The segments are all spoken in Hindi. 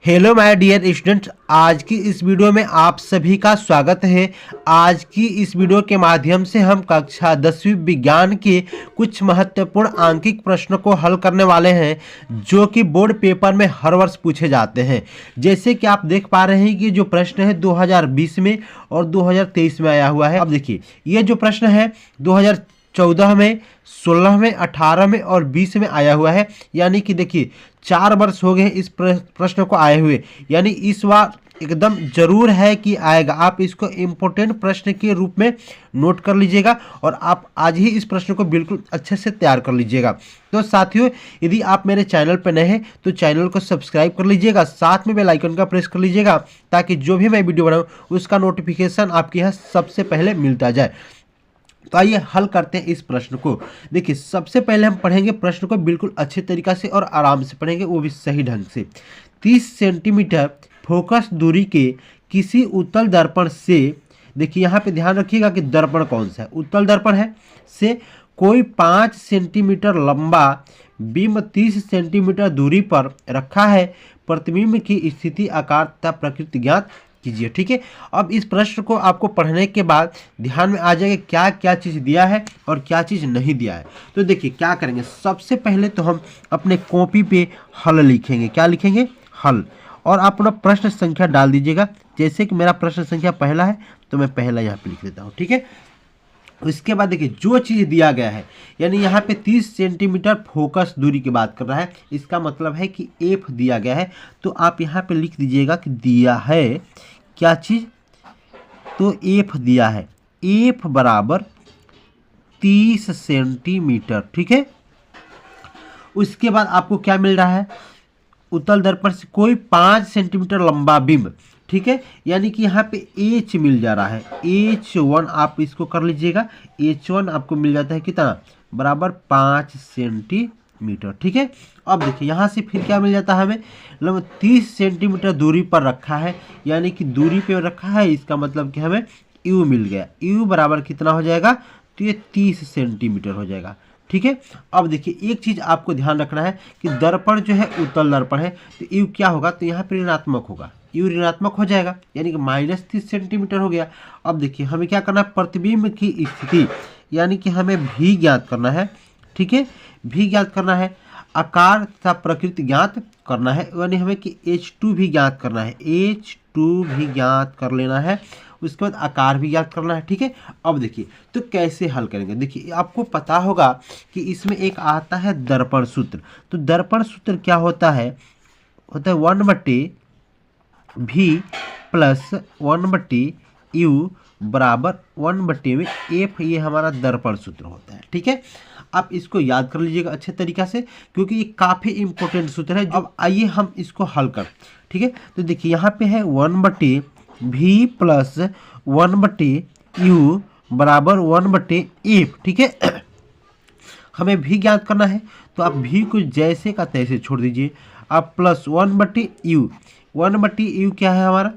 हेलो माय डियर स्टूडेंट्स, आज की इस वीडियो में आप सभी का स्वागत है। आज की इस वीडियो के माध्यम से हम कक्षा 10वीं विज्ञान के कुछ महत्वपूर्ण आंकिक प्रश्नों को हल करने वाले हैं जो कि बोर्ड पेपर में हर वर्ष पूछे जाते हैं। जैसे कि आप देख पा रहे हैं कि जो प्रश्न है 2020 में और 2023 में आया हुआ है। अब देखिए, ये जो प्रश्न है 2014 में, 16 में, 18 में और 20 में आया हुआ है। यानी कि देखिए 4 वर्ष हो गए इस प्रश्न को आए हुए, यानी इस बार एकदम जरूर है कि आएगा। आप इसको इम्पोर्टेंट प्रश्न के रूप में नोट कर लीजिएगा और आप आज ही इस प्रश्न को बिल्कुल अच्छे से तैयार कर लीजिएगा। तो साथियों, यदि आप मेरे चैनल पर नए हैं तो चैनल को सब्सक्राइब कर लीजिएगा, साथ में बेल आइकन का प्रेस कर लीजिएगा ताकि जो भी मैं वीडियो बनाऊँ उसका नोटिफिकेशन आपके यहाँ सबसे पहले मिलता जाए। तो आइए हल करते हैं इस प्रश्न को। देखिए, सबसे पहले हम पढ़ेंगे प्रश्न को बिल्कुल अच्छे तरीक़ा से और आराम से पढ़ेंगे, वो भी सही ढंग से। 30 सेंटीमीटर फोकस दूरी के किसी उत्तल दर्पण से, देखिए यहाँ पे ध्यान रखिएगा कि दर्पण कौन सा है, उत्तल दर्पण है, से कोई 5 सेंटीमीटर लंबा बिंब 30 सेंटीमीटर दूरी पर रखा है। प्रतिबिंब की स्थिति, आकार तथा प्रकृति ज्ञात कीजिए। ठीक है, अब इस प्रश्न को आपको पढ़ने के बाद ध्यान में आ जाएगा क्या क्या चीज़ दिया है और क्या चीज़ नहीं दिया है। तो देखिए क्या करेंगे, सबसे पहले तो हम अपने कॉपी पे हल लिखेंगे। क्या लिखेंगे? हल। और आप अपना प्रश्न संख्या डाल दीजिएगा। जैसे कि मेरा प्रश्न संख्या पहला है तो मैं पहला यहाँ पे लिख देता हूँ। ठीक है, इसके बाद देखिए जो चीज़ दिया गया है, यानी यहाँ पे 30 सेंटीमीटर फोकस दूरी की बात कर रहा है, इसका मतलब है कि एफ दिया गया है। तो आप यहाँ पे लिख दीजिएगा कि दिया है क्या चीज़, तो एफ दिया है, एफ बराबर 30 सेंटीमीटर। ठीक है, उसके बाद आपको क्या मिल रहा है, उत्तल दर्पण से कोई 5 सेंटीमीटर लंबा बिंब। ठीक है, यानी कि यहाँ पे H मिल जा रहा है, H1 आप इसको कर लीजिएगा। H1 आपको मिल जाता है कितना, बराबर 5 सेंटीमीटर। ठीक है, अब देखिए यहाँ से फिर क्या मिल जाता है हमें, लगभग 30 सेंटीमीटर दूरी पर रखा है, यानी कि दूरी पे रखा है, इसका मतलब कि हमें U मिल गया। U बराबर कितना हो जाएगा, तो ये 30 सेंटीमीटर हो जाएगा। ठीक है, अब देखिए एक चीज़ आपको ध्यान रखना है कि दर्पण जो है उत्तल दर्पण है, तो यू क्या होगा, तो यहाँ पर ऋणात्मक होगा, यू ऋणात्मक हो जाएगा, यानी कि -30 सेंटीमीटर हो गया। अब देखिए हमें क्या करना है, प्रतिबिंब की स्थिति, यानी कि हमें भी ज्ञात करना है। ठीक है, भी ज्ञात करना है, आकार तथा प्रकृति ज्ञात करना है, यानी हमें कि H2 भी ज्ञात करना है, H2 भी ज्ञात कर लेना है। उसके बाद आकार भी ज्ञात करना है। ठीक है, अब देखिए तो कैसे हल करेंगे। देखिए आपको पता होगा कि इसमें एक आता है दर्पण सूत्र। तो दर्पण सूत्र क्या होता है, 1/v प्लस 1/u बराबर 1/में एफ, ये हमारा दर्पण सूत्र होता है। ठीक है, आप इसको याद कर लीजिएगा अच्छे तरीक़ा से, क्योंकि ये काफ़ी इंपॉर्टेंट सूत्र है। अब आइए हम इसको हल कर। ठीक है, तो देखिए यहाँ पे है 1/v प्लस 1/u बराबर 1/f। ठीक है, हमें भी ज्ञात करना है, तो आप भी को जैसे का तैसे छोड़ दीजिए, आप प्लस 1/u, 1/u क्या है हमारा,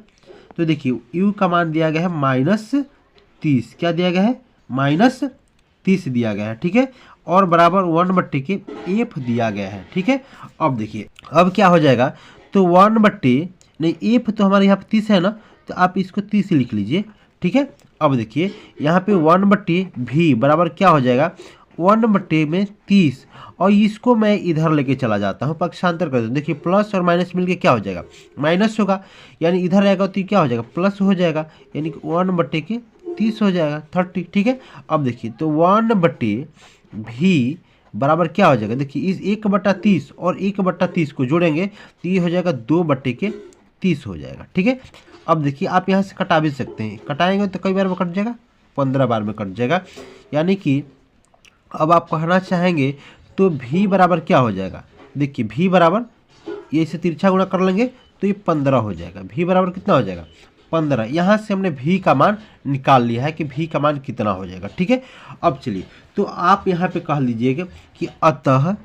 तो देखिए u का मान दिया गया है -30, क्या दिया गया है, -30 दिया गया है। ठीक है, और बराबर 1/के एफ दिया गया है। ठीक है, अब देखिए अब क्या हो जाएगा, तो 1/, नहीं एफ तो हमारे यहाँ पे 30 है ना, तो आप इसको 30 लिख लीजिए। ठीक है, अब देखिए यहाँ पे 1/v बराबर क्या हो जाएगा, 1/में 30, और इसको मैं इधर लेके चला जाता हूँ, पक्षांतर कर दूँ। देखिए प्लस और माइनस मिलके क्या हो जाएगा, माइनस होगा, यानी इधर रहेगा तो क्या हो जाएगा, प्लस हो जाएगा, यानी कि 1/के 30 हो जाएगा, 30। ठीक है, अब देखिए तो 1/v बराबर क्या हो जाएगा, देखिए इस 1/30 और 1/30 को जोड़ेंगे तो ये हो जाएगा 2/के 30 हो जाएगा। ठीक है, अब देखिए आप यहाँ से कटा भी सकते हैं, कटाएंगे तो कई बार में कट जाएगा, 15 बार में कट जाएगा। यानी कि अब आप कहना चाहेंगे तो v बराबर क्या हो जाएगा, देखिए v बराबर, ये इसे तिरछा गुणा कर लेंगे तो ये 15 हो जाएगा। v बराबर कितना हो जाएगा, 15। यहाँ से हमने v का मान निकाल लिया है कि v का मान कितना हो जाएगा। ठीक है, अब चलिए तो आप यहाँ पे कह लीजिएगा कि अतः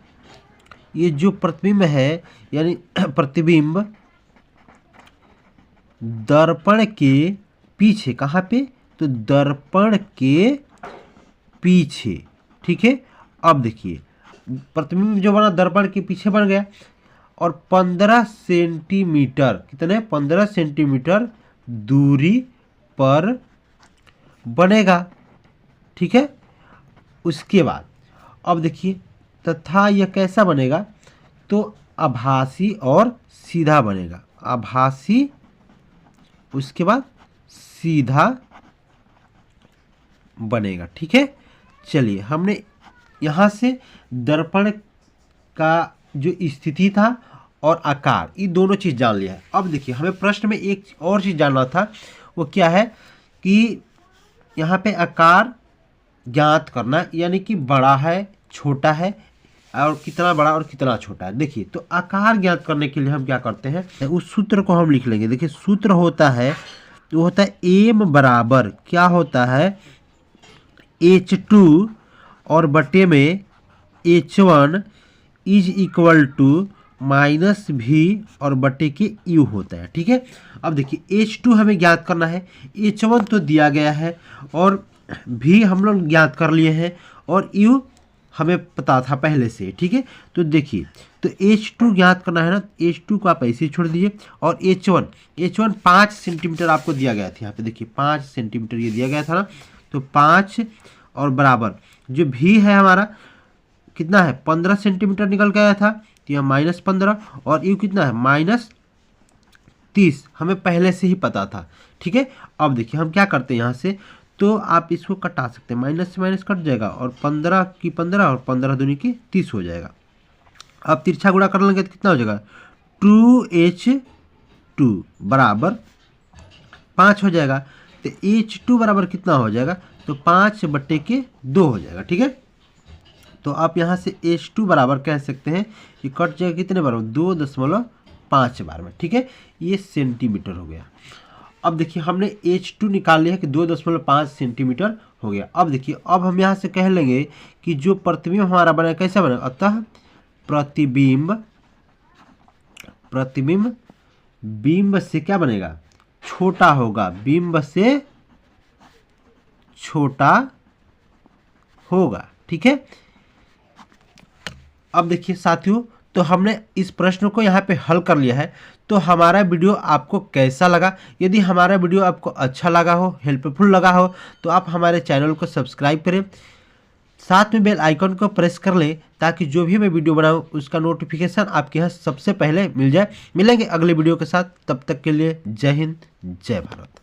ये जो प्रतिबिंब है, यानी प्रतिबिंब दर्पण के पीछे, कहाँ पे, तो दर्पण के पीछे। ठीक है, अब देखिए प्रतिबिंब जो बना दर्पण के पीछे बन गया, और 15 सेंटीमीटर, कितने 15 सेंटीमीटर दूरी पर बनेगा। ठीक है, उसके बाद अब देखिए तथा यह कैसा बनेगा, तो आभासी और सीधा बनेगा। आभासी, उसके बाद सीधा बनेगा। ठीक है, चलिए हमने यहाँ से दर्पण का जो स्थिति था और आकार, ये दोनों चीज़ जान लिया है। अब देखिए हमें प्रश्न में एक और चीज़ जानना था, वो क्या है कि यहाँ पे आकार ज्ञात करना, यानी कि बड़ा है छोटा है और कितना बड़ा और कितना छोटा है। देखिए तो आकार ज्ञात करने के लिए हम क्या करते हैं, उस सूत्र को हम लिख लेंगे। देखिए सूत्र होता है, वो होता है एम बराबर क्या होता है, H2 और बटे में H1 is equal to minus भी और बटे के यू होता है। ठीक है, अब देखिए H2 हमें ज्ञात करना है, H1 तो दिया गया है और भी हम लोग ज्ञात कर लिए हैं और यू हमें पता था पहले से। ठीक है, तो देखिए तो H2 ज्ञात करना है ना, H2 को आप ऐसे ही छोड़ दिए और H1 5 सेंटीमीटर आपको दिया गया था। यहाँ पे देखिए 5 सेंटीमीटर ये दिया गया था ना, तो 5 और बराबर जो भी है हमारा कितना है 15 सेंटीमीटर निकल गया था, तो यह -15 और यू कितना है -30, हमें पहले से ही पता था। ठीक है, अब देखिए हम क्या करते हैं यहाँ से, तो आप इसको कटा सकते हैं, माइनस से माइनस कट जाएगा और 15 की 15 और 15 दूनी की 30 हो जाएगा। अब तिरछा गुणा कर लेंगे तो कितना हो जाएगा 2H2 बराबर 5 हो जाएगा। तो H2 बराबर कितना हो जाएगा, तो 5 बटे के 2 हो जाएगा। ठीक है, तो आप यहाँ से H2 बराबर कह सकते हैं, ये कट जाएगा कितने बार में 2.5 बार में। ठीक है, ये सेंटीमीटर हो गया। अब देखिए हमने H2 निकाल लिया कि 2.5 सेंटीमीटर हो गया। अब देखिए अब हम यहाँ से कह लेंगे कि जो प्रतिबिंब हमारा बना कैसा बना, अतः प्रतिबिंब बिंब से क्या बनेगा, छोटा होगा, बिंब से छोटा होगा। ठीक है, अब देखिए साथियों, तो हमने इस प्रश्न को यहाँ पे हल कर लिया है। तो हमारा वीडियो आपको कैसा लगा, यदि हमारा वीडियो आपको अच्छा लगा हो, हेल्पफुल लगा हो, तो आप हमारे चैनल को सब्सक्राइब करें, साथ में बेल आइकन को प्रेस कर लें, ताकि जो भी मैं वीडियो बनाऊं उसका नोटिफिकेशन आपके यहाँ सबसे पहले मिल जाए। मिलेंगे अगले वीडियो के साथ, तब तक के लिए जय हिंद जय भारत।